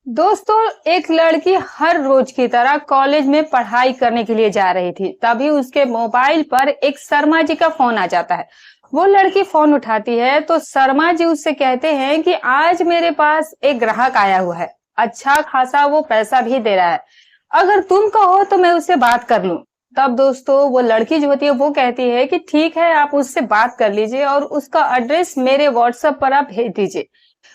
दोस्तों, एक लड़की हर रोज की तरह कॉलेज में पढ़ाई करने के लिए जा रही थी। तभी उसके मोबाइल पर एक शर्मा जी का फोन आ जाता है। वो लड़की फोन उठाती है तो शर्मा जी उससे कहते हैं कि आज मेरे पास एक ग्राहक आया हुआ है। अच्छा खासा वो पैसा भी दे रहा है। अगर तुम कहो तो मैं उससे बात कर लूं। तब दोस्तों वो लड़की जो होती है वो कहती है कि ठीक है, आप उससे बात कर लीजिए और उसका एड्रेस मेरे व्हाट्सएप पर आप भेज दीजिए।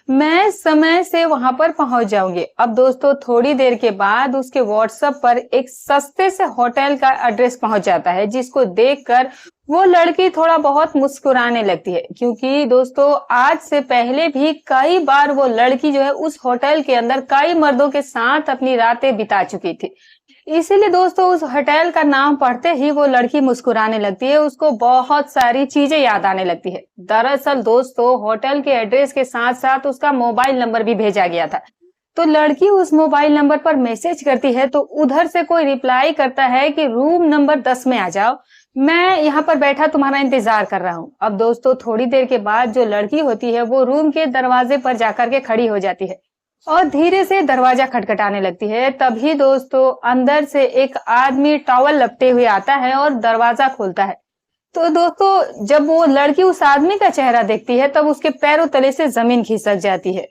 मैं समय से वहां पर पहुंच जाऊंगी। अब दोस्तों थोड़ी देर के बाद उसके व्हाट्सएप पर एक सस्ते से होटल का एड्रेस पहुंच जाता है, जिसको देखकर वो लड़की थोड़ा बहुत मुस्कुराने लगती है, क्योंकि दोस्तों आज से पहले भी कई बार वो लड़की जो है उस होटल के अंदर कई मर्दों के साथ अपनी रातें बिता चुकी थी। इसीलिए दोस्तों उस होटल का नाम पढ़ते ही वो लड़की मुस्कुराने लगती है, उसको बहुत सारी चीजें याद आने लगती है। दरअसल दोस्तों होटल के एड्रेस के साथ साथ उसका मोबाइल नंबर भी भेजा गया था। तो लड़की उस मोबाइल नंबर पर मैसेज करती है तो उधर से कोई रिप्लाई करता है कि रूम नंबर 10 में आ जाओ, मैं यहाँ पर बैठा तुम्हारा इंतजार कर रहा हूँ। अब दोस्तों थोड़ी देर के बाद जो लड़की होती है वो रूम के दरवाजे पर जाकर के खड़ी हो जाती है और धीरे से दरवाजा खटखटाने लगती है। तभी दोस्तों अंदर से एक आदमी टॉवल लपटे हुए आता है और दरवाजा खोलता है। तो दोस्तों जब वो लड़की उस आदमी का चेहरा देखती है तब उसके पैरों तले से जमीन खिसक जाती है।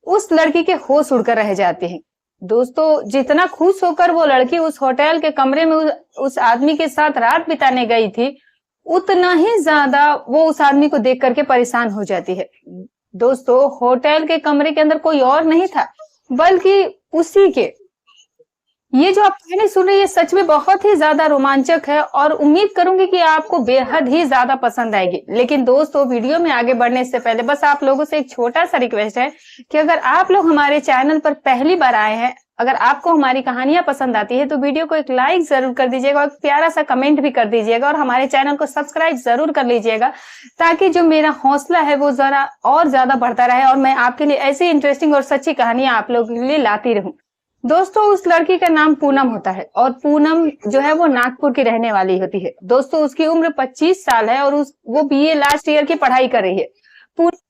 उस लड़की के होश उड़कर रह जाते हैं। दोस्तों जितना खुश होकर वो लड़की उस होटल के कमरे में उस आदमी के साथ रात बिताने गई थी, उतना ही ज्यादा वो उस आदमी को देख करके परेशान हो जाती है। दोस्तों होटल के कमरे के अंदर कोई और नहीं था बल्कि उसी के। ये जो आप कहानी सुन रहे हैं ये सच में बहुत ही ज्यादा रोमांचक है और उम्मीद करूंगी कि आपको बेहद ही ज्यादा पसंद आएगी। लेकिन दोस्तों वीडियो में आगे बढ़ने से पहले बस आप लोगों से एक छोटा सा रिक्वेस्ट है कि अगर आप लोग हमारे चैनल पर पहली बार आए हैं, अगर आपको हमारी कहानियां पसंद आती है तो वीडियो को एक लाइक जरूर कर दीजिएगा और प्यारा सा कमेंट भी कर दीजिएगा और हमारे चैनल को सब्सक्राइब जरूर कर लीजिएगा, ताकि जो मेरा हौसला है वो जरा और ज्यादा बढ़ता रहे और मैं आपके लिए ऐसी इंटरेस्टिंग और सच्ची कहानियां आप लोगों के लिए लाती रहूं। दोस्तों उस लड़की का नाम पूनम होता है और पूनम जो है वो नागपुर की रहने वाली होती है। दोस्तों उसकी उम्र 25 साल है और वो बीए लास्ट ईयर की पढ़ाई कर रही है।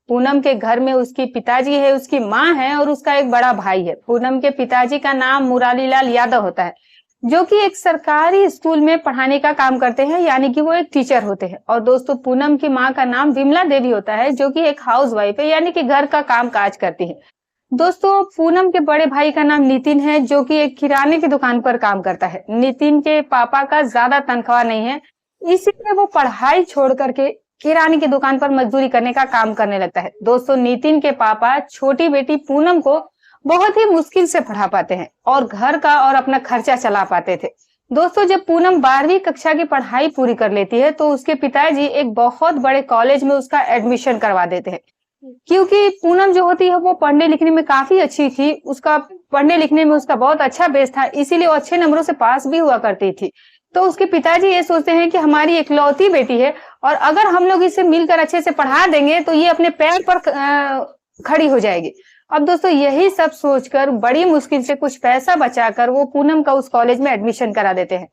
पूनम के घर में उसकी पिताजी है, उसकी माँ है और उसका एक बड़ा भाई है। पूनम के पिताजी का नाम मुरारीलाल यादव होता है, जो कि एक सरकारी स्कूल में पढ़ाने का काम करते हैं, यानी कि वो एक टीचर होते हैं। और दोस्तों पूनम की माँ का नाम विमला देवी होता है, जो कि एक हाउस वाइफ है, यानी कि घर का काम काज करती है। दोस्तों पूनम के बड़े भाई का नाम नितिन है, जो कि एक किराने की दुकान पर काम करता है। नितिन के पापा का ज्यादा तनख्वाह नहीं है, इसीलिए वो पढ़ाई छोड़ करके किराने की दुकान पर मजदूरी करने का काम करने लगता है। दोस्तों नितिन के पापा छोटी बेटी पूनम को बहुत ही मुश्किल से पढ़ा पाते हैं और घर का और अपना खर्चा चला पाते थे। दोस्तों जब पूनम 12वीं कक्षा की पढ़ाई पूरी कर लेती है तो उसके पिताजी एक बहुत बड़े कॉलेज में उसका एडमिशन करवा देते हैं। क्योंकि पूनम जो होती है वो पढ़ने लिखने में काफी अच्छी थी, उसका पढ़ने लिखने में उसका बहुत अच्छा बेस था, इसीलिए वो अच्छे नंबरों से पास भी हुआ करती थी। तो उसके पिताजी ये सोचते हैं कि हमारी इकलौती बेटी है और अगर हम लोग इसे मिलकर अच्छे से पढ़ा देंगे तो ये अपने पैर पर खड़ी हो जाएगी। अब दोस्तों यही सब सोचकर बड़ी मुश्किल से कुछ पैसा बचाकर वो पूनम का उस कॉलेज में एडमिशन करा देते हैं।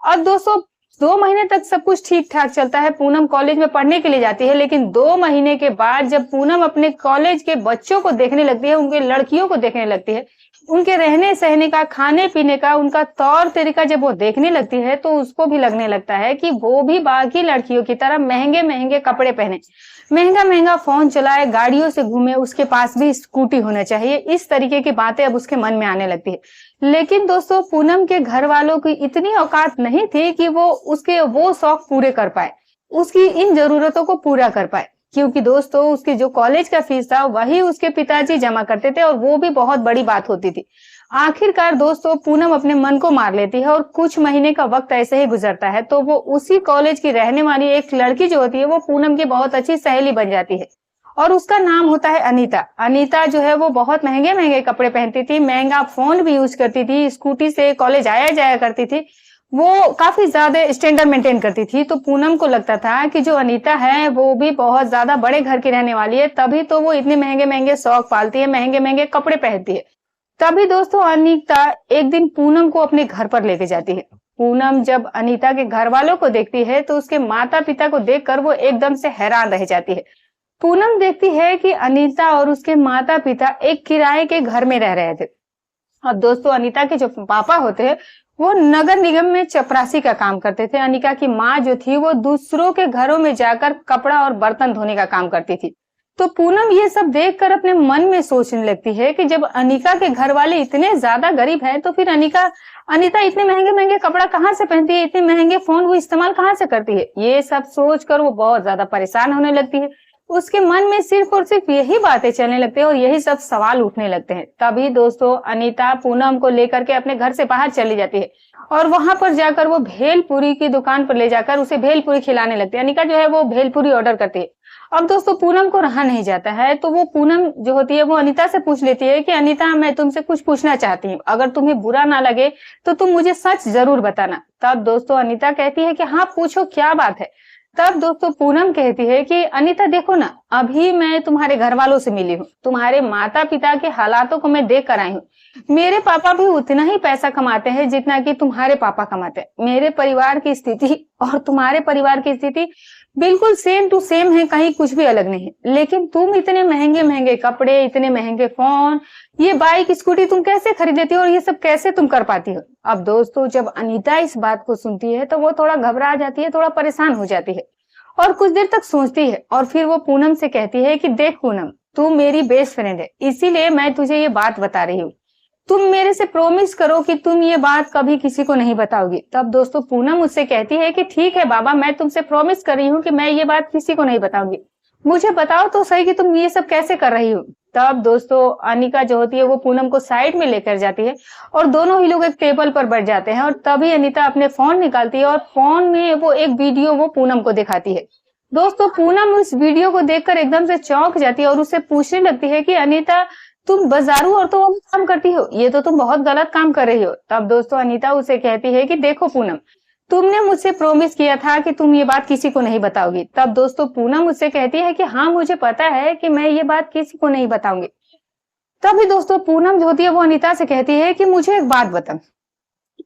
अब दोस्तों 2 महीने तक सब कुछ ठीक ठाक चलता है, पूनम कॉलेज में पढ़ने के लिए जाती है। लेकिन 2 महीने के बाद जब पूनम अपने कॉलेज के बच्चों को देखने लगती है, उनके लड़कियों को देखने लगती है, उनके रहने सहने का, खाने पीने का, उनका तौर तरीका जब वो देखने लगती है तो उसको भी लगने लगता है कि वो भी बाकी लड़कियों की तरह महंगे महंगे कपड़े पहने, महंगा महंगा फोन चलाए, गाड़ियों से घूमे, उसके पास भी स्कूटी होना चाहिए। इस तरीके की बातें अब उसके मन में आने लगती है। लेकिन दोस्तों पूनम के घर वालों की इतनी औकात नहीं थी कि वो उसके वो शौक पूरे कर पाए, उसकी इन जरूरतों को पूरा कर पाए, क्योंकि दोस्तों उसके जो कॉलेज का फीस था वही उसके पिताजी जमा करते थे और वो भी बहुत बड़ी बात होती थी। आखिरकार दोस्तों पूनम अपने मन को मार लेती है और कुछ महीने का वक्त ऐसे ही गुजरता है तो वो उसी कॉलेज की रहने वाली एक लड़की जो होती है वो पूनम की बहुत अच्छी सहेली बन जाती है और उसका नाम होता है अनीता। अनीता जो है वो बहुत महंगे महंगे कपड़े पहनती थी, महंगा फोन भी यूज करती थी, स्कूटी से कॉलेज आया जाया करती थी, वो काफी ज्यादा स्टैंडर्ड मेंटेन करती थी। तो पूनम को लगता था कि जो अनीता है वो भी बहुत ज्यादा बड़े घर की रहने वाली है, तभी तो वो इतने महंगे महंगे शौक पालती है, महंगे महंगे कपड़े पहनती है। तभी दोस्तों अनीता एक दिन पूनम को अपने घर पर लेके जाती है। पूनम जब अनीता के घर वालों को देखती है तो उसके माता पिता को देखकर वो एकदम से हैरान रह जाती है। पूनम देखती है कि अनीता और उसके माता पिता एक किराए के घर में रह रहे थे। और दोस्तों अनीता के जो पापा होते हैं वो नगर निगम में चपरासी का काम करते थे। अनिका की माँ जो थी वो दूसरों के घरों में जाकर कपड़ा और बर्तन धोने का काम करती थी। तो पूनम ये सब देखकर अपने मन में सोचने लगती है कि जब अनिका के घर वाले इतने ज्यादा गरीब हैं तो फिर अनीता इतने महंगे महंगे कपड़ा कहाँ से पहनती है, इतने महंगे फोन वो इस्तेमाल कहाँ से करती है। ये सब सोचकर वो बहुत ज्यादा परेशान होने लगती है। उसके मन में सिर्फ और सिर्फ यही बातें चलने लगते हैं और यही सब सवाल उठने लगते हैं। तभी दोस्तों अनीता पूनम को लेकर के अपने घर से बाहर चली जाती है और वहां पर जाकर वो भेलपुरी की दुकान पर ले जाकर उसे भेलपुरी खिलाने लगती है। अनिका जो है वो भेलपुरी ऑर्डर करती है। अब दोस्तों पूनम को रहा नहीं जाता है तो वो पूनम जो होती है वो अनीता से पूछ लेती है कि अनीता मैं तुमसे कुछ पूछना चाहती हूँ, अगर तुम्हें बुरा ना लगे तो तुम मुझे सच जरूर बताना। तब दोस्तों अनीता कहती है कि हाँ पूछो क्या बात है। तब दोस्तों पूनम कहती है कि अनीता देखो ना, अभी मैं तुम्हारे घर वालों से मिली हूँ, तुम्हारे माता पिता के हालातों को मैं देख कर आई हूँ। मेरे पापा भी उतना ही पैसा कमाते हैं जितना कि तुम्हारे पापा कमाते हैं। मेरे परिवार की स्थिति और तुम्हारे परिवार की स्थिति बिल्कुल सेम टू सेम है, कहीं कुछ भी अलग नहीं है। लेकिन तुम इतने महंगे महंगे कपड़े, इतने महंगे फोन, ये बाइक स्कूटी तुम कैसे खरीद लेती हो और ये सब कैसे तुम कर पाती हो। अब दोस्तों जब अनीता इस बात को सुनती है तो वो थोड़ा घबरा जाती है, थोड़ा परेशान हो जाती है और कुछ देर तक सोचती है और फिर वो पूनम से कहती है कि देख पूनम, तू मेरी बेस्ट फ्रेंड है, इसीलिए मैं तुझे ये बात बता रही हूँ। तुम मेरे से प्रॉमिस करो कि तुम ये बात कभी किसी को नहीं बताओगी। तब दोस्तों पूनम उससे कहती है कि ठीक है बाबा, मैं तुमसे प्रॉमिस कर रही हूँ कि मैं ये बात किसी को नहीं बताऊंगी। मुझे बताओ तो सही कि तुम ये सब कैसे कर रही हो। तब दोस्तों अनिका जो होती है वो पूनम को साइड में लेकर जाती है और दोनों ही लोग एक टेबल पर बैठ जाते हैं और तभी अनिता अपने फोन निकालती है और फोन में वो एक वीडियो वो पूनम को दिखाती है। दोस्तों पूनम उस वीडियो को देखकर एकदम से चौंक जाती है और उससे पूछने लगती है कि अनिता तुम बाजारू औरतों वाला काम करती हो, ये तो तुम बहुत गलत काम कर रही हो। तब दोस्तों अनीता उसे कहती है कि देखो पूनम, तुमने मुझसे प्रॉमिस किया था कि तुम ये बात किसी को नहीं बताओगी। तब दोस्तों पूनम मुझसे कहती है कि हाँ मुझे पता है कि मैं ये बात किसी को नहीं बताऊंगी। तभी दोस्तों पूनम जो होती है वो अनीता से कहती है कि मुझे एक बात बता,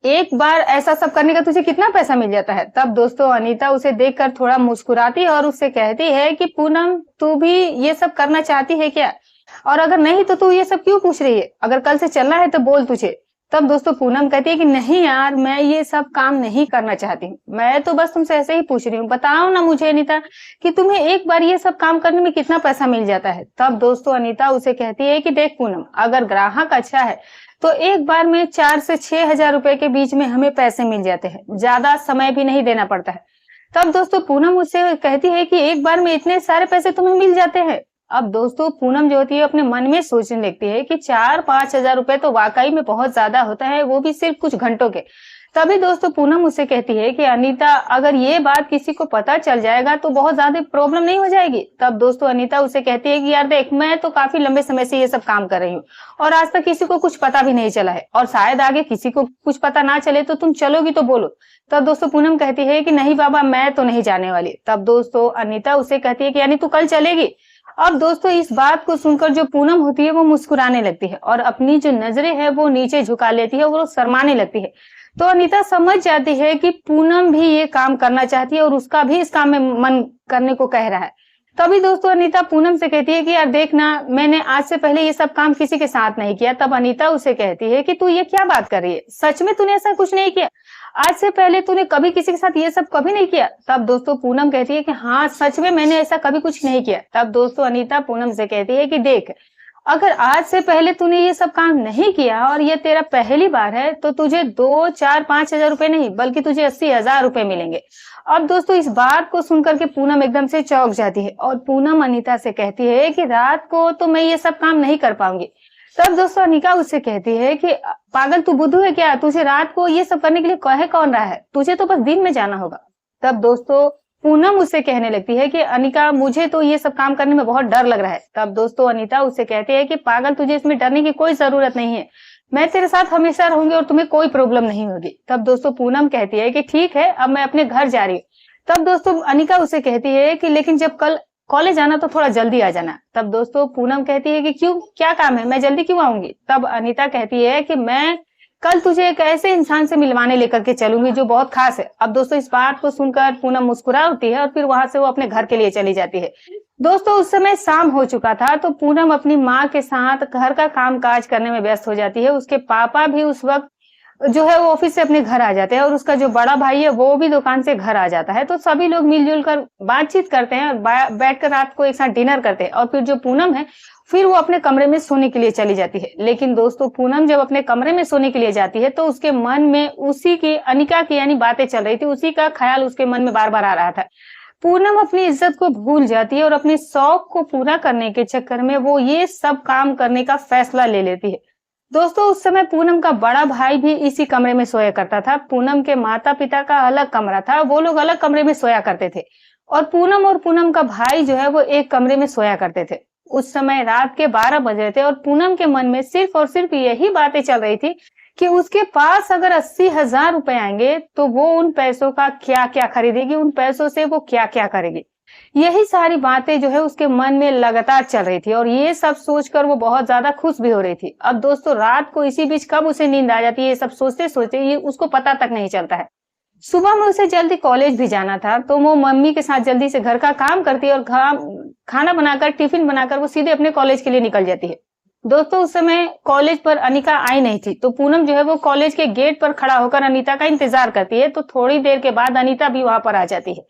एक बार ऐसा सब करने का तुझे कितना पैसा मिल जाता है। तब दोस्तों अनीता उसे देखकर थोड़ा मुस्कुराती है और उससे कहती है कि पूनम तू भी ये सब करना चाहती है क्या, और अगर नहीं तो तू ये सब क्यों पूछ रही है, अगर कल से चलना है तो बोल तुझे। तब दोस्तों पूनम कहती है कि नहीं यार, मैं ये सब काम नहीं करना चाहती हूँ, मैं तो बस तुमसे ऐसे ही पूछ रही हूँ, बताओ ना मुझे अनीता कि तुम्हें एक बार ये सब काम करने में कितना पैसा मिल जाता है। तब दोस्तों अनीता उसे कहती है कि देख पूनम, अगर ग्राहक अच्छा है तो एक बार में 4 से 6 हजार रुपए के बीच में हमें पैसे मिल जाते हैं, ज्यादा समय भी नहीं देना पड़ता है। तब दोस्तों पूनम उससे कहती है कि एक बार में इतने सारे पैसे तुम्हें मिल जाते हैं। अब दोस्तों पूनम जो होती है अपने मन में सोचने लगती है कि 4-5 हजार रुपए तो वाकई में बहुत ज्यादा होता है, वो भी सिर्फ कुछ घंटों के। तभी दोस्तों पूनम उससे कहती है कि अनीता अगर ये बात किसी को पता चल जाएगा तो बहुत ज्यादा प्रॉब्लम नहीं हो जाएगी। तब दोस्तों अनीता उसे कहती है कि यार देख, मैं तो काफी लंबे समय से ये सब काम कर रही हूँ और आज तक किसी को कुछ पता भी नहीं चला है, और शायद आगे किसी को कुछ पता ना चले तो तुम चलोगी तो बोलो। तब दोस्तों पूनम कहती है कि नहीं बाबा, मैं तो नहीं जाने वाली। तब दोस्तों अनीता उसे कहती है कि यानी तू कल चलेगी। अब दोस्तों इस बात को सुनकर जो पूनम होती है वो मुस्कुराने लगती है और अपनी जो नजरें है वो नीचे झुका लेती है और वो शर्माने लगती है। तो अनीता समझ जाती है कि पूनम भी ये काम करना चाहती है और उसका भी इस काम में मन करने को कह रहा है। तभी दोस्तों अनीता पूनम से कहती है कि यार देखना, मैंने आज से पहले ये सब काम किसी के साथ नहीं किया। तब अनीता उसे कहती है कि तू ये क्या बात कर रही है, सच में तूने ऐसा कुछ नहीं किया, आज से पहले तूने कभी किसी के साथ ये सब कभी नहीं किया। तब दोस्तों पूनम कहती है कि हाँ सच में मैंने ऐसा कभी कुछ नहीं किया। तब दोस्तों अनीता पूनम से कहती है कि देख, अगर आज से पहले तूने ये सब काम नहीं किया और ये तेरा पहली बार है तो तुझे 2, 4, 5 हजार रुपए नहीं बल्कि तुझे 80 हजार रुपए मिलेंगे। अब दोस्तों इस बात को सुनकर के पूनम एकदम से चौंक जाती है और पूनम अनीता से कहती है कि रात को तो मैं ये सब काम नहीं कर पाऊंगी। तब दोस्तों अनिका उससे कहती है कि पागल तू बुद्धू है क्या, तुझे रात को ये सब करने के लिए कह कौन रहा है, तुझे तो बस दिन में जाना होगा। तब दोस्तों पूनम उससे कहने लगती है कि अनिका मुझे तो ये सब काम करने में बहुत डर लग रहा है। तब दोस्तों अनीता उससे कहती है कि पागल तुझे इसमें डरने की कोई जरूरत नहीं है, मैं तेरे साथ हमेशा रहूंगी और तुम्हें कोई प्रॉब्लम नहीं होगी। तब दोस्तों पूनम कहती है कि ठीक है, अब मैं अपने घर जा रही हूँ। तब दोस्तों अनिका उसे कहती है कि लेकिन जब कल कॉलेज आना तो थोड़ा जल्दी आ जाना। तब दोस्तों पूनम कहती है कि क्यों, क्या काम है, मैं जल्दी क्यों आऊंगी। तब अनीता कहती है कि मैं कल तुझे एक ऐसे इंसान से मिलवाने लेकर के चलूंगी जो बहुत खास है। अब दोस्तों इस बात को सुनकर पूनम मुस्कुरा उठती है और फिर वहां से वो अपने घर के लिए चली जाती है। दोस्तों उस समय शाम हो चुका था, तो पूनम अपनी माँ के साथ घर का काम-काज करने में व्यस्त हो जाती है। उसके पापा भी उस वक़्त जो है वो ऑफिस से अपने घर आ जाते हैं और उसका जो बड़ा भाई है वो भी दुकान से घर आ जाता है। तो सभी लोग मिल-जुल कर बातचीत करते हैं और बैठकर रात को एक साथ डिनर करते हैं और फिर जो पूनम है, फिर वो अपने कमरे में सोने के लिए चली जाती है। लेकिन दोस्तों पूनम जब अपने कमरे में सोने के लिए जाती है तो उसके मन में उसी की अनिका की यानी बातें चल रही थी, उसी का ख़्याल उसके मन में बार-बार आ रहा था। पूनम अपनी इज्जत को भूल जाती है और अपने शौक को पूरा करने के चक्कर में वो ये सब काम करने का फैसला ले लेती है। दोस्तों उस समय पूनम का बड़ा भाई भी इसी कमरे में सोया करता था। पूनम के माता-पिता का अलग कमरा था, वो लोग अलग कमरे में सोया करते थे और पूनम का भाई जो है वो एक कमरे में सोया करते थे। उस समय रात के 12 बज रहे थे और पूनम के मन में सिर्फ और सिर्फ यही बातें चल रही थी कि उसके पास अगर 80,000 रुपए आएंगे तो वो उन पैसों का क्या-क्या खरीदेगी, उन पैसों से वो क्या-क्या करेगी। यही सारी बातें जो है उसके मन में लगातार चल रही थी और ये सब सोचकर वो बहुत ज्यादा खुश भी हो रही थी। अब दोस्तों रात को इसी बीच कब उसे नींद आ जाती है, ये सब सोचते-सोचते ये उसको पता तक नहीं चलता है। सुबह में उसे जल्दी कॉलेज भी जाना था, तो वो मम्मी के साथ जल्दी से घर का काम करती है और खाना बनाकर, टिफिन बनाकर वो सीधे अपने कॉलेज के लिए निकल जाती है। दोस्तों उस समय कॉलेज पर अनिका आई नहीं थी, तो पूनम जो है वो कॉलेज के गेट पर खड़ा होकर अनीता का इंतजार करती है। तो थोड़ी देर के बाद अनीता भी वहां पर आ जाती है।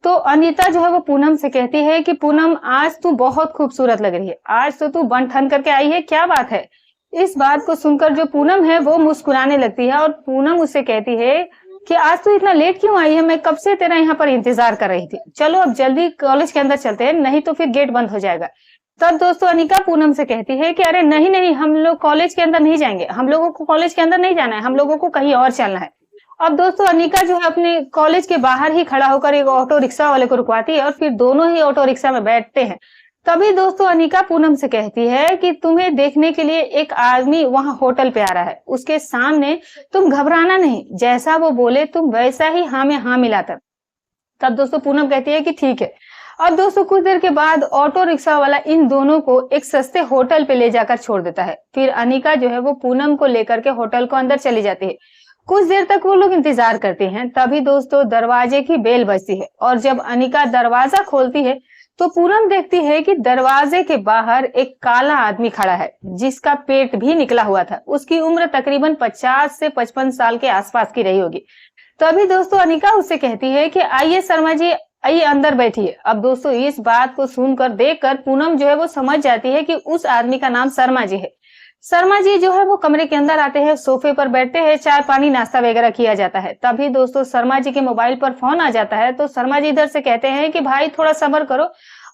तो अनीता जो है वो पूनम से कहती है कि पूनम आज तू बहुत खूबसूरत लग रही है, आज तो तू बन ठन करके आई है, क्या बात है। इस बात को सुनकर जो पूनम है वो मुस्कुराने लगती है और पूनम उससे कहती है कि आज तू इतना लेट क्यों आई है, मैं कब से तेरा यहाँ पर इंतजार कर रही थी, चलो अब जल्दी कॉलेज के अंदर चलते हैं, नहीं तो फिर गेट बंद हो जाएगा। तब दोस्तों अनिका पूनम से कहती है कि अरे नहीं नहीं, हम लोग कॉलेज के अंदर नहीं जाएंगे, हम लोगों को कॉलेज के अंदर नहीं जाना है, हम लोगों को कहीं और चलना है। अब दोस्तों अनिका जो है अपने कॉलेज के बाहर ही खड़ा होकर एक ऑटो रिक्शा वाले को रुकवाती है और फिर दोनों ही ऑटो रिक्शा में बैठते हैं। तभी दोस्तों अनिका पूनम से कहती है कि तुम्हें देखने के लिए एक आदमी वहां होटल पे आ रहा है, उसके सामने तुम घबराना नहीं, जैसा वो बोले तुम वैसा ही हाँ में हाँ मिलाकर। तब दोस्तों पूनम कहती है कि ठीक है। अब दोस्तों कुछ देर के बाद ऑटो रिक्शा वाला इन दोनों को एक सस्ते होटल पे ले जाकर छोड़ देता है। फिर अनिका जो है वो पूनम को लेकर के होटल को अंदर चली जाती है। कुछ देर तक वो लोग इंतजार करते हैं, तभी दोस्तों दरवाजे की बेल बजती है और जब अनिका दरवाजा खोलती है तो पूनम देखती है कि दरवाजे के बाहर एक काला आदमी खड़ा है जिसका पेट भी निकला हुआ था। उसकी उम्र तकरीबन 50 से 55 साल के आसपास की रही होगी। तभी दोस्तों अनिका उससे कहती है कि आइए शर्मा जी, आइए अंदर बैठिए। अब दोस्तों इस बात को सुनकर देखकर पूनम जो है वो समझ जाती है कि उस आदमी का नाम शर्मा जी है। शर्मा जी जो है वो कमरे के अंदर आते हैं, सोफे पर बैठते हैं, चाय पानी नाश्ता वगैरह किया जाता है। तभी दोस्तों शर्मा जी के मोबाइल पर फोन आ जाता है, तो शर्मा जी इधर से कहते हैं कि भाई थोड़ा सब्र करो,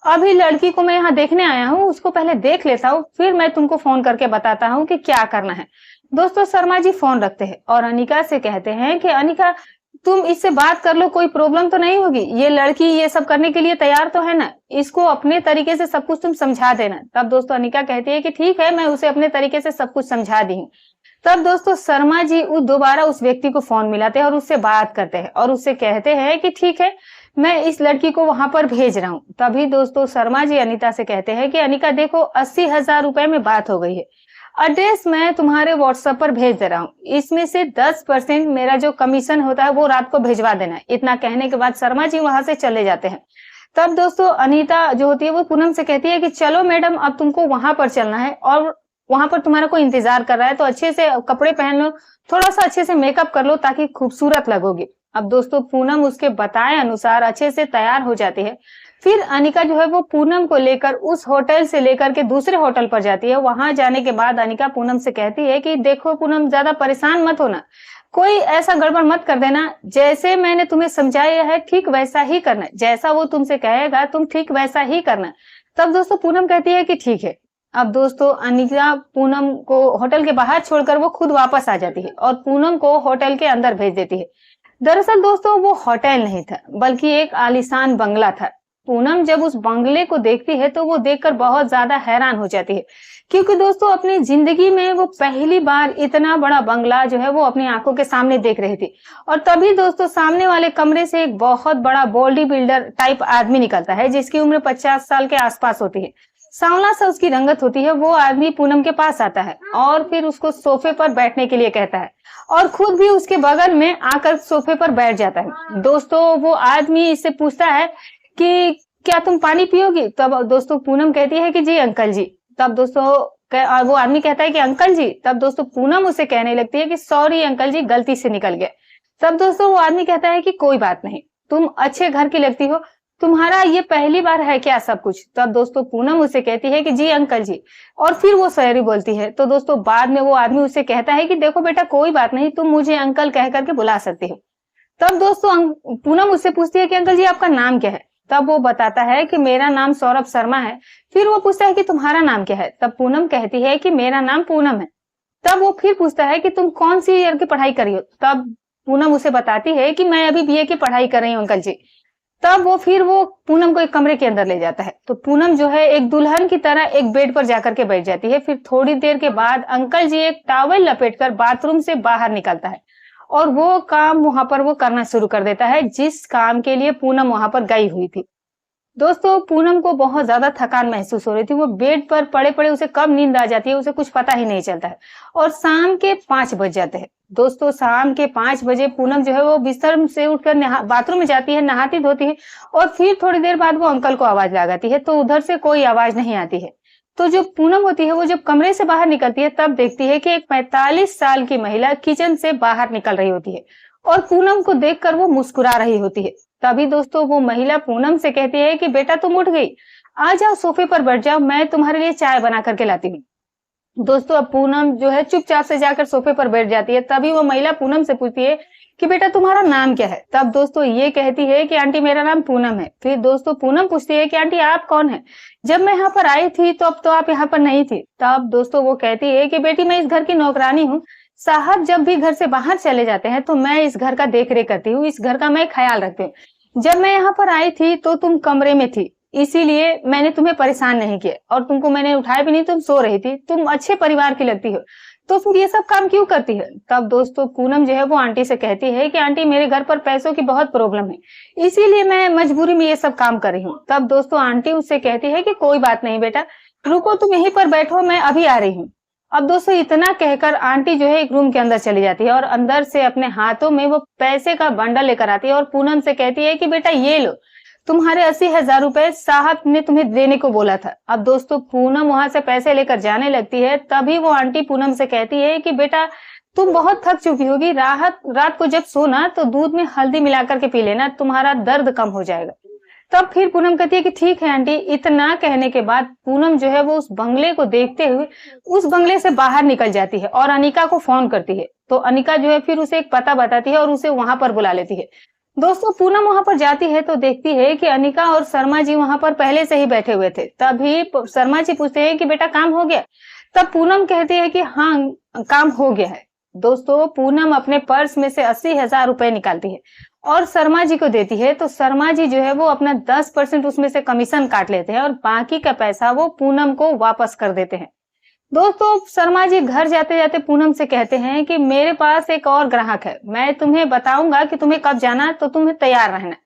अभी लड़की को मैं यहाँ देखने आया हूँ, उसको पहले देख लेता हूँ, फिर मैं तुमको फोन करके बताता हूँ कि क्या करना है। दोस्तों शर्मा जी फोन रखते हैं और अनिका से कहते हैं कि अनिका तुम इससे बात कर लो, कोई प्रॉब्लम तो नहीं होगी, ये लड़की ये सब करने के लिए तैयार तो है ना, इसको अपने तरीके से सब कुछ तुम समझा देना। तब दोस्तों अनिका कहती है कि ठीक है, मैं उसे अपने तरीके से सब कुछ समझा दी हूँ। तब दोस्तों शर्मा जी दोबारा उस व्यक्ति को फोन मिलाते हैं और उससे बात करते हैं और उससे कहते हैं कि ठीक है, मैं इस लड़की को वहां पर भेज रहा हूँ। तभी दोस्तों शर्मा जी अनिता से कहते हैं कि अनिका देखो 80,000 रुपए में बात हो गई है, एड्रेस मैं तुम्हारे व्हाट्सएप पर भेज दे रहा हूँ, इसमें से 10% मेरा जो कमीशन होता है वो रात को भिजवा देना। इतना कहने के बाद शर्मा जी वहां से चले जाते हैं। तब दोस्तों अनीता जो होती है वो पूनम से कहती है कि चलो मैडम अब तुमको वहां पर चलना है और वहां पर तुम्हारा कोई इंतजार कर रहा है, तो अच्छे से कपड़े पहन लो, थोड़ा सा अच्छे से मेकअप कर लो ताकि खूबसूरत लगोगी। अब दोस्तों पूनम उसके बताए अनुसार अच्छे से तैयार हो जाती है। फिर अनिका जो है वो पूनम को लेकर उस होटल से लेकर के दूसरे होटल पर जाती है। वहां जाने के बाद अनिका पूनम से कहती है कि देखो पूनम, ज्यादा परेशान मत होना, कोई ऐसा गड़बड़ मत कर देना, जैसे मैंने तुम्हें समझाया है ठीक वैसा ही करना, जैसा वो तुमसे कहेगा तुम ठीक वैसा ही करना। तब दोस्तों पूनम कहती है कि ठीक है। अब दोस्तों अनिका पूनम को होटल के बाहर छोड़कर वो खुद वापस आ जाती है और पूनम को होटल के अंदर भेज देती है। दरअसल दोस्तों वो होटल नहीं था बल्कि एक आलीशान बंगला था। पूनम जब उस बंगले को देखती है तो वो देखकर बहुत ज्यादा हैरान हो जाती है, क्योंकि दोस्तों अपनी जिंदगी में वो पहली बार इतना बड़ा बंगला जो है वो अपनी आंखों के सामने देख रही थी। और तभी दोस्तों सामने वाले कमरे से एक बहुत बड़ा बॉडी बिल्डर टाइप आदमी निकलता है जिसकी उम्र 50 साल के आसपास होती है। सांवला सा उसकी रंगत होती है। वो आदमी पूनम के पास आता है और फिर उसको सोफे पर बैठने के लिए कहता है और खुद भी उसके बगल में आकर सोफे पर बैठ जाता है। दोस्तों वो आदमी इससे पूछता है कि क्या तुम पानी पियोगी? तब दोस्तों पूनम कहती है कि जी अंकल जी। तब दोस्तों वो आदमी कहता है कि अंकल जी। तब दोस्तों पूनम उसे कहने लगती है कि सॉरी अंकल जी, गलती से निकल गया। तब दोस्तों वो आदमी कहता है कि कोई बात नहीं, तुम अच्छे घर की लगती हो, तुम्हारा ये पहली बार है क्या सब कुछ? तब दोस्तों पूनम उसे कहती है कि जी अंकल जी, और फिर वो सॉरी बोलती है। तो दोस्तों बाद में वो आदमी उसे कहता है कि देखो बेटा, कोई बात नहीं, तुम मुझे अंकल कह करके बुला सकती हो। तब दोस्तों पूनम उससे पूछती है कि अंकल जी आपका नाम क्या है? तब वो बताता है कि मेरा नाम सौरभ शर्मा है। फिर वो पूछता है कि तुम्हारा नाम क्या है? तब पूनम कहती है कि मेरा नाम पूनम है। तब वो फिर पूछता है कि तुम कौन सी ईयर की पढ़ाई कर रही हो? तब पूनम उसे बताती है कि मैं अभी बीए की पढ़ाई कर रही हूँ अंकल जी। तब वो पूनम को एक कमरे के अंदर ले जाता है। तो पूनम जो है एक दुल्हन की तरह एक बेड पर जाकर के बैठ जाती है। फिर थोड़ी देर के बाद अंकल जी एक टॉवल लपेटकर बाथरूम से बाहर निकलता है और वो काम वहां पर वो करना शुरू कर देता है जिस काम के लिए पूनम वहां पर गई हुई थी। दोस्तों पूनम को बहुत ज्यादा थकान महसूस हो रही थी। वो बेड पर पड़े पड़े उसे कब नींद आ जाती है उसे कुछ पता ही नहीं चलता है। और शाम के 5 बज जाते हैं। दोस्तों शाम के 5 बजे पूनम जो है वो बिस्तर से उठकर बाथरूम में जाती है, नहाती धोती है और फिर थोड़ी देर बाद वो अंकल को आवाज लगाती है। तो उधर से कोई आवाज नहीं आती है। तो जो पूनम होती है वो जब कमरे से बाहर निकलती है तब देखती है कि एक 45 साल की महिला किचन से बाहर निकल रही होती है और पूनम को देखकर वो मुस्कुरा रही होती है। तभी दोस्तों वो महिला पूनम से कहती है कि बेटा तुम उठ गई, आ जाओ सोफे पर बैठ जाओ, मैं तुम्हारे लिए चाय बना करके लाती हूँ। दोस्तों अब पूनम जो है चुपचाप से जाकर सोफे पर बैठ जाती है। तभी वो महिला पूनम से पूछती है कि बेटा तुम्हारा नाम क्या है? तब दोस्तों ये कहती है कि आंटी मेरा नाम पूनम है। फिर दोस्तों पूनम पूछती है कि आंटी आप कौन है? जब मैं यहाँ पर आई थी तो अब तो आप यहाँ पर नहीं थी। तब दोस्तों वो कहती है कि बेटी मैं इस घर की नौकरानी हूँ, साहब जब भी घर से बाहर चले जाते हैं तो मैं इस घर का देख रेख करती हूँ, इस घर का मैं ख्याल रखती हूँ। जब मैं यहाँ पर आई थी तो तुम कमरे में थी, इसीलिए मैंने तुम्हें परेशान नहीं किया और तुमको मैंने उठाया भी नहीं, तुम सो रही थी। तुम अच्छे परिवार की लगती हो, तो फिर ये सब काम क्यों करती है? तब दोस्तों पूनम जो है वो आंटी से कहती है कि आंटी मेरे घर पर पैसों की बहुत प्रॉब्लम है, इसीलिए मैं मजबूरी में ये सब काम कर रही हूँ। तब दोस्तों आंटी उससे कहती है कि कोई बात नहीं बेटा, रुको तुम यहीं पर बैठो, मैं अभी आ रही हूँ। अब दोस्तों इतना कहकर आंटी जो है एक रूम के अंदर चली जाती है और अंदर से अपने हाथों में वो पैसे का बंडल लेकर आती है और पूनम से कहती है कि बेटा ये लो, तुम्हारे 80,000 रुपए साहब ने तुम्हें देने को बोला था। अब दोस्तों पूनम वहां से पैसे लेकर जाने लगती है। तभी वो आंटी पूनम से कहती है कि बेटा तुम बहुत थक चुकी होगी, रात को जब सोना तो दूध में हल्दी मिलाकर के पी लेना, तुम्हारा दर्द कम हो जाएगा। तब फिर पूनम कहती है कि ठीक है आंटी। इतना कहने के बाद पूनम जो है वो उस बंगले को देखते हुए उस बंगले से बाहर निकल जाती है और अनिका को फोन करती है। तो अनिका जो है फिर उसे एक पता बताती है और उसे वहां पर बुला लेती है। दोस्तों पूनम वहां पर जाती है तो देखती है कि अनिका और शर्मा जी वहां पर पहले से ही बैठे हुए थे। तभी शर्मा जी पूछते हैं कि बेटा काम हो गया? तब पूनम कहती है कि हाँ काम हो गया है। दोस्तों पूनम अपने पर्स में से 80,000 रुपए निकालती है और शर्मा जी को देती है। तो शर्मा जी जो है वो अपना 10% उसमें से कमीशन काट लेते हैं और बाकी का पैसा वो पूनम को वापस कर देते हैं। दोस्तों शर्मा जी घर जाते जाते पूनम से कहते हैं कि मेरे पास एक और ग्राहक है, मैं तुम्हें बताऊंगा कि तुम्हें कब जाना, तो तुम्हें तैयार रहना।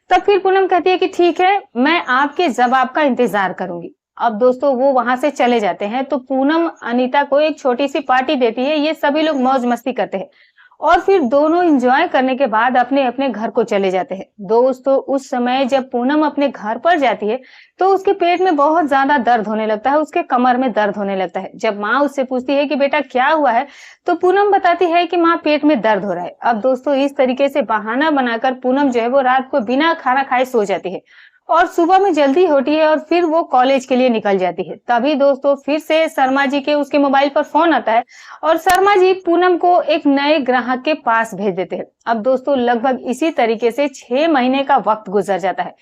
तब फिर पूनम कहती है कि ठीक है, मैं आपके जवाब का इंतजार करूंगी। अब दोस्तों वो वहां से चले जाते हैं। तो पूनम अनीता को एक छोटी सी पार्टी देती है, ये सभी लोग मौज मस्ती करते हैं और फिर दोनों एंजॉय करने के बाद अपने अपने घर को चले जाते हैं। दोस्तों उस समय जब पूनम अपने घर पर जाती है तो उसके पेट में बहुत ज्यादा दर्द होने लगता है, उसके कमर में दर्द होने लगता है। जब माँ उससे पूछती है कि बेटा क्या हुआ है, तो पूनम बताती है कि माँ पेट में दर्द हो रहा है। अब दोस्तों इस तरीके से बहाना बनाकर पूनम जो है वो रात को बिना खाना खाए सो जाती है और सुबह में जल्दी होती है और फिर वो कॉलेज के लिए निकल जाती है। तभी दोस्तों फिर से शर्मा जी के उसके मोबाइल पर फोन आता है और शर्मा जी पूनम को एक नए ग्राहक के पास भेज देते हैं। अब दोस्तों लगभग इसी तरीके से 6 महीने का वक्त गुजर जाता है।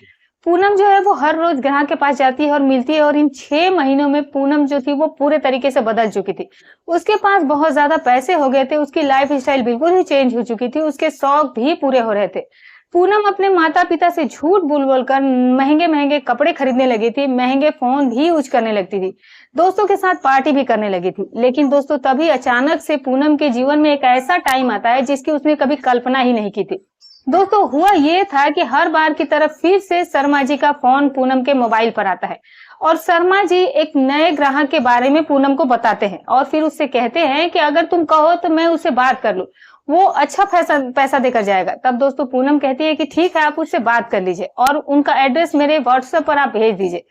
पूनम जो है वो हर रोज ग्राहक के पास जाती है और मिलती है और इन 6 महीनों में पूनम जो थी वो पूरे तरीके से बदल चुकी थी। उसके पास बहुत ज्यादा पैसे हो गए थे, उसकी लाइफ स्टाइल बिल्कुल ही चेंज हो चुकी थी, उसके शौक भी पूरे हो रहे थे। पूनम अपने माता पिता से झूठ बोल बोल कर महंगे महंगे कपड़े खरीदने लगी थी, महंगे फोन भी यूज करने लगती थी, दोस्तों के साथ पार्टी भी करने लगी थी। लेकिन दोस्तों तभी अचानक से पूनम के जीवन में एक ऐसा टाइम आता है जिसकी उसने कभी कल्पना ही नहीं की थी। दोस्तों हुआ ये था कि हर बार की तरफ फिर से शर्मा जी का फोन पूनम के मोबाइल पर आता है और शर्मा जी एक नए ग्राहक के बारे में पूनम को बताते हैं और फिर उससे कहते हैं कि अगर तुम कहो तो मैं उससे बात कर लूं, वो अच्छा पैसा पैसा देकर जाएगा। तब दोस्तों पूनम कहती है कि ठीक है, आप उससे बात कर लीजिए और उनका एड्रेस मेरे व्हाट्सएप पर आप भेज दीजिए।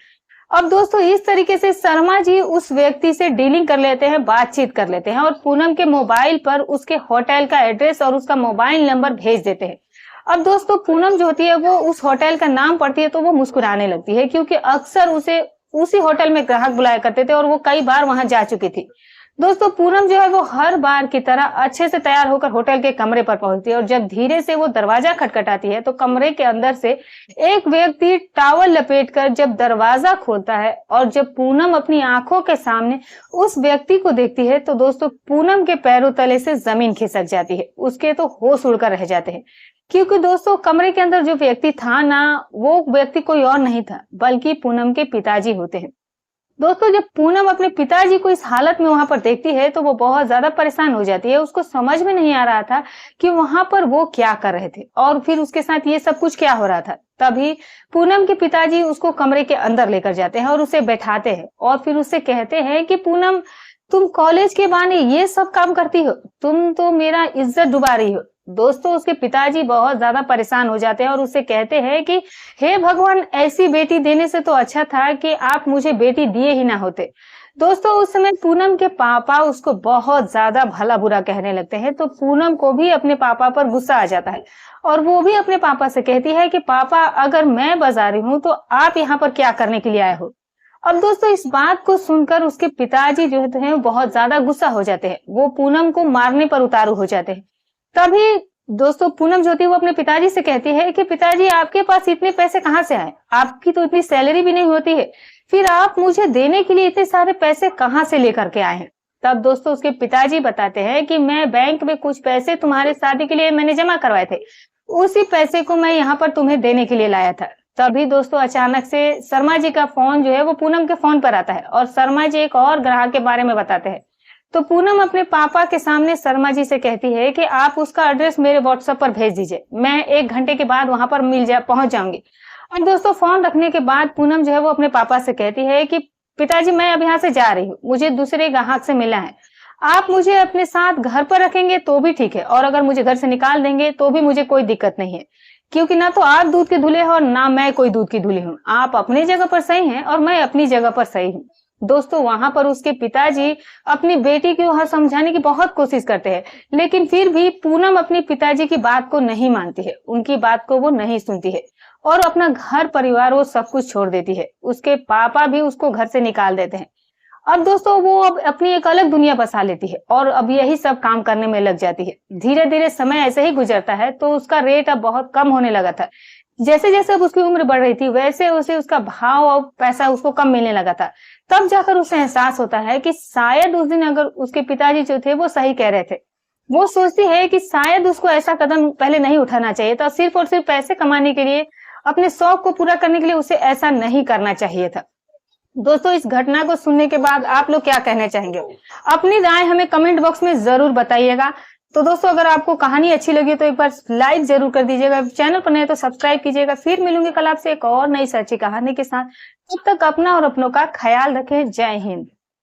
अब दोस्तों इस तरीके से शर्मा जी उस व्यक्ति से डीलिंग कर लेते हैं, बातचीत कर लेते हैं और पूनम के मोबाइल पर उसके होटल का एड्रेस और उसका मोबाइल नंबर भेज देते हैं। अब दोस्तों पूनम जो होती है वो उस होटल का नाम पढ़ती है तो वो मुस्कुराने लगती है, क्योंकि अक्सर उसे उसी होटल में ग्राहक बुलाया करते थे और वो कई बार वहां जा चुकी थी। दोस्तों पूनम जो है वो हर बार की तरह अच्छे से तैयार होकर होटल के कमरे पर पहुंचती है और जब धीरे से वो दरवाजा खटखटाती है तो कमरे के अंदर से एक व्यक्ति टॉवल लपेटकर जब दरवाजा खोलता है और जब पूनम अपनी आंखों के सामने उस व्यक्ति को देखती है तो दोस्तों पूनम के पैरों तले से जमीन खिसक जाती है, उसके तो होश उड़कर रह जाते हैं। क्योंकि दोस्तों कमरे के अंदर जो व्यक्ति था ना, वो व्यक्ति कोई और नहीं था बल्कि पूनम के पिताजी होते हैं। दोस्तों जब पूनम अपने पिताजी को इस हालत में वहां पर देखती है तो वो बहुत ज्यादा परेशान हो जाती है। उसको समझ में नहीं आ रहा था कि वहां पर वो क्या कर रहे थे और फिर उसके साथ ये सब कुछ क्या हो रहा था। तभी पूनम के पिताजी उसको कमरे के अंदर लेकर जाते हैं और उसे बैठाते हैं और फिर उससे कहते हैं कि पूनम, तुम कॉलेज के बहाने ये सब काम करती हो, तुम तो मेरा इज्जत डुबा रही हो। दोस्तों उसके पिताजी बहुत ज्यादा परेशान हो जाते हैं और उससे कहते हैं कि हे भगवान, ऐसी बेटी देने से तो अच्छा था कि आप मुझे बेटी दिए ही ना होते। दोस्तों उस समय पूनम के पापा उसको बहुत ज्यादा भला बुरा कहने लगते हैं तो पूनम को भी अपने पापा पर गुस्सा आ जाता है और वो भी अपने पापा से कहती है कि पापा, अगर मैं बाजारी हूँ तो आप यहाँ पर क्या करने के लिए आए हो। अब दोस्तों इस बात को सुनकर उसके पिताजी जो है बहुत ज्यादा गुस्सा हो जाते हैं, वो पूनम को मारने पर उतारू हो जाते हैं। तभी दोस्तों पूनम जो होती है वो अपने पिताजी से कहती है कि पिताजी, आपके पास इतने पैसे कहाँ से आए, आपकी तो इतनी सैलरी भी नहीं होती है, फिर आप मुझे देने के लिए इतने सारे पैसे कहाँ से लेकर के आए हैं। तब दोस्तों उसके पिताजी बताते हैं कि मैं बैंक में कुछ पैसे तुम्हारे शादी के लिए मैंने जमा करवाए थे, उसी पैसे को मैं यहाँ पर तुम्हें देने के लिए लाया था। तभी दोस्तों अचानक से शर्मा जी का फोन जो है वो पूनम के फोन पर आता है और शर्मा जी एक और ग्राहक के बारे में बताते हैं। तो पूनम अपने पापा के सामने शर्मा जी से कहती है कि आप उसका एड्रेस मेरे व्हाट्सएप पर भेज दीजिए, मैं 1 घंटे के बाद वहां पर पहुंच जाऊंगी। और दोस्तों फोन रखने के बाद पूनम जो है वो अपने पापा से कहती है कि पिताजी, मैं अब यहाँ से जा रही हूँ, मुझे दूसरे ग्राहक से मिलना है, आप मुझे अपने साथ घर पर रखेंगे तो भी ठीक है और अगर मुझे घर से निकाल देंगे तो भी मुझे कोई दिक्कत नहीं है, क्योंकि ना तो आप दूध के धुले हो और ना मैं कोई दूध की धुली हूँ। आप अपनी जगह पर सही हैं और मैं अपनी जगह पर सही हूँ। दोस्तों वहां पर उसके पिताजी अपनी बेटी को हर समझाने की बहुत कोशिश करते हैं, लेकिन फिर भी पूनम अपने पिताजी की बात को नहीं मानती है, उनकी बात को वो नहीं सुनती है और अपना घर परिवार वो सब कुछ छोड़ देती है। उसके पापा भी उसको घर से निकाल देते हैं। अब दोस्तों वो अब अपनी एक अलग दुनिया बसा लेती है और अब यही सब काम करने में लग जाती है। धीरे धीरे समय ऐसे ही गुजरता है तो उसका रेट अब बहुत कम होने लगा था। जैसे जैसे अब उसकी उम्र बढ़ रही थी वैसे वैसे उसका भाव और पैसा उसको कम मिलने लगा था। तब जाकर उसे एहसास होता है कि शायद उस दिन अगर उसके पिताजी जो थे वो सही कह रहे थे। वो सोचती है कि शायद उसको ऐसा कदम पहले नहीं उठाना चाहिए था, सिर्फ और सिर्फ पैसे कमाने के लिए, अपने शौक को पूरा करने के लिए उसे ऐसा नहीं करना चाहिए था। दोस्तों इस घटना को सुनने के बाद आप लोग क्या कहना चाहेंगे? अपनी राय हमें कमेंट बॉक्स में जरूर बताइएगा। तो दोस्तों अगर आपको कहानी अच्छी लगी तो एक बार लाइक जरूर कर दीजिएगा, चैनल पर नए तो सब्सक्राइब कीजिएगा। फिर मिलूंगी कल आपसे एक और नई सच्ची कहानी के साथ। तब तक अपना और अपनों का ख्याल रखें। जय हिंद।